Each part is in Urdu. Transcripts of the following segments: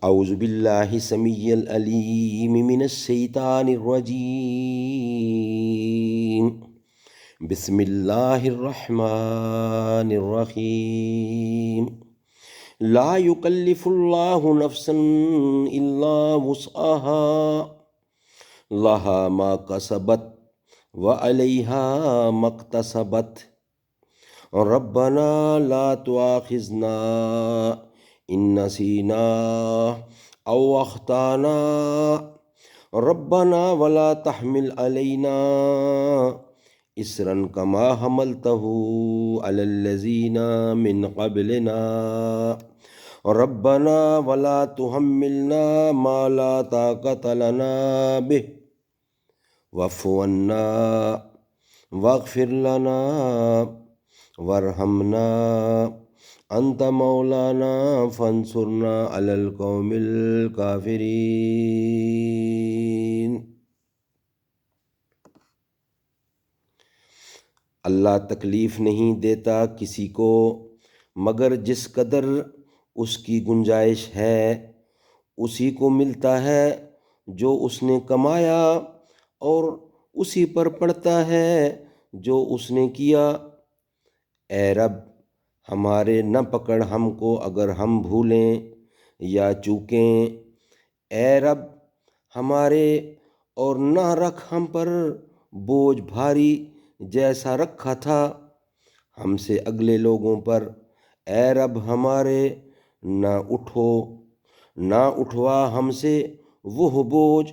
اعوذ باللہ السمیع العلیم من الشیطان الرجیم بسم اللہ الرحمن الرحیم لا یکلف اللہ نفسا الا وسعها لها ما کسبت وعلیہا ما اکتسبت ربنا لا تؤاخذنا ان نسینا او اخطانا ربنا ولا تحمل علینا اسرا کما حملته علی الذین من قبلنا ربنا ولا تحملنا ما لا طاقت لنا به واعف عنا واغفر لنا وارحمنا انت مولانا فانصرنا علی القوم الکافرین۔ اللہ تکلیف نہیں دیتا کسی کو مگر جس قدر اس کی گنجائش ہے، اسی کو ملتا ہے جو اس نے کمایا اور اسی پر پڑتا ہے جو اس نے کیا۔ اے رب ہمارے نہ پکڑ ہم کو اگر ہم بھولیں یا چوکیں، اے رب ہمارے اور نہ رکھ ہم پر بوجھ بھاری جیسا رکھا تھا ہم سے اگلے لوگوں پر۔ اے رب ہمارے نہ اٹھوا ہم سے وہ بوجھ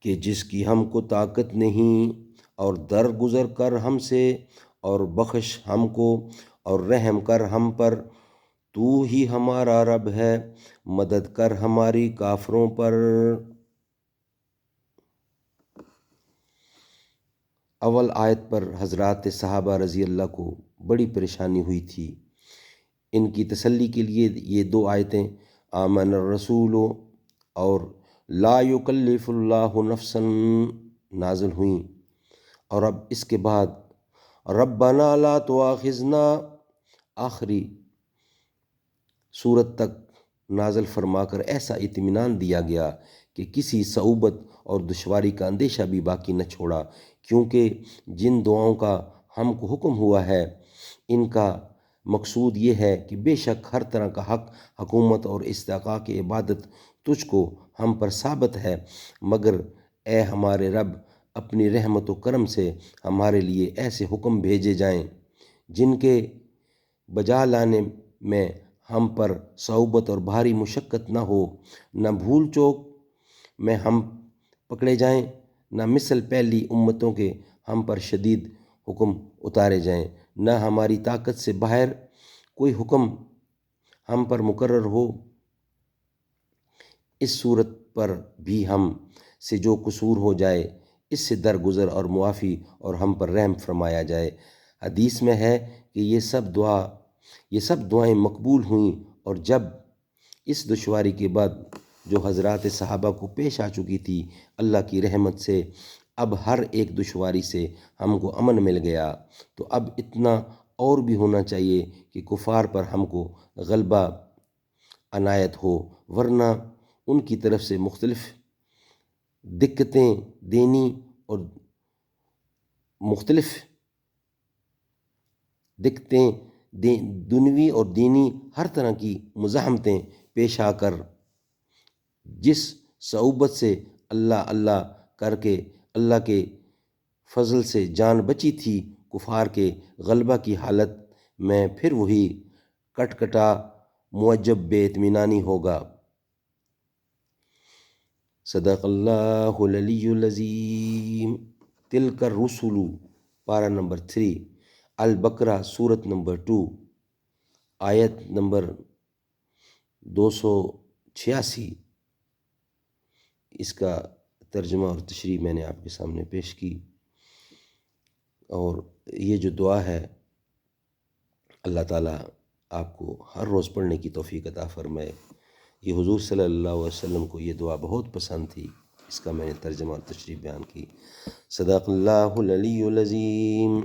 کہ جس کی ہم کو طاقت نہیں، اور درگزر کر ہم سے اور بخش ہم کو اور رحم کر ہم پر، تو ہی ہمارا رب ہے، مدد کر ہماری کافروں پر۔ اول آیت پر حضرات صحابہ رضی اللہ کو بڑی پریشانی ہوئی تھی۔ ان کی تسلی کے لیے یہ دو آیتیں آمن الرسول اور لا یکلف اللہ نفسا نازل ہوئیں، اور اب اس کے بعد ربنا لا تؤاخذنا آخری صورت تک نازل فرما کر ایسا اطمینان دیا گیا کہ کسی صعوبت اور دشواری کا اندیشہ بھی باقی نہ چھوڑا، کیونکہ جن دعاؤں کا ہم کو حکم ہوا ہے ان کا مقصود یہ ہے کہ بے شک ہر طرح کا حق، حکومت اور استحقاق عبادت تجھ کو ہم پر ثابت ہے، مگر اے ہمارے رب اپنی رحمت و کرم سے ہمارے لیے ایسے حکم بھیجے جائیں جن کے بجا لانے میں ہم پر صعوبت اور بھاری مشقت نہ ہو، نہ بھول چوک میں ہم پکڑے جائیں، نہ مثل پہلی امتوں کے ہم پر شدید حکم اتارے جائیں، نہ ہماری طاقت سے باہر کوئی حکم ہم پر مقرر ہو۔ اس صورت پر بھی ہم سے جو قصور ہو جائے اس سے درگزر اور معافی اور ہم پر رحم فرمایا جائے۔ حدیث میں ہے کہ یہ سب دعائیں مقبول ہوئیں، اور جب اس دشواری کے بعد جو حضرات صحابہ کو پیش آ چکی تھی اللہ کی رحمت سے اب ہر ایک دشواری سے ہم کو امن مل گیا، تو اب اتنا اور بھی ہونا چاہیے کہ کفار پر ہم کو غلبہ عنایت ہو، ورنہ ان کی طرف سے مختلف دقتیں دینی اور مختلف دقتیں دنیوی اور دینی ہر طرح کی مزاحمتیں پیش آ کر جس صعوبت سے اللہ کر کے اللہ کے فضل سے جان بچی تھی کفار کے غلبہ کی حالت میں، پھر وہی کٹ کٹا معجب بے اطمینانی ہوگا۔ صدق اللہ العلی العظیم۔ تلک الرسل پارہ نمبر 3، البقرہ سورت نمبر 2، آیت نمبر 286۔ اس کا ترجمہ اور تشریح میں نے آپ کے سامنے پیش کی، اور یہ جو دعا ہے اللہ تعالیٰ آپ کو ہر روز پڑھنے کی توفیق عطا فرمائے۔ یہ حضور صلی اللہ علیہ وسلم کو یہ دعا بہت پسند تھی، اس کا میں نے ترجمہ اور تشریح بیان کی۔ صدق اللہ العلی العظیم۔